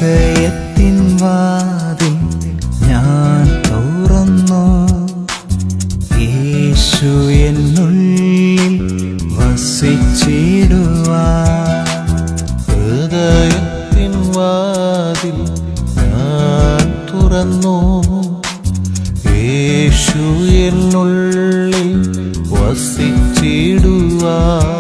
ഹൃദയത്തിൻ വാതിൽ ഞാൻ തുറന്നു. യേശു എന്നുള്ളിൽ വസിച്ചിടുവാൻ. ഹൃദയത്തിൻ വാതിൽ ഞാൻ തുറന്നു. യേശു എന്നുള്ളിൽ വസിച്ചിടുവാൻ.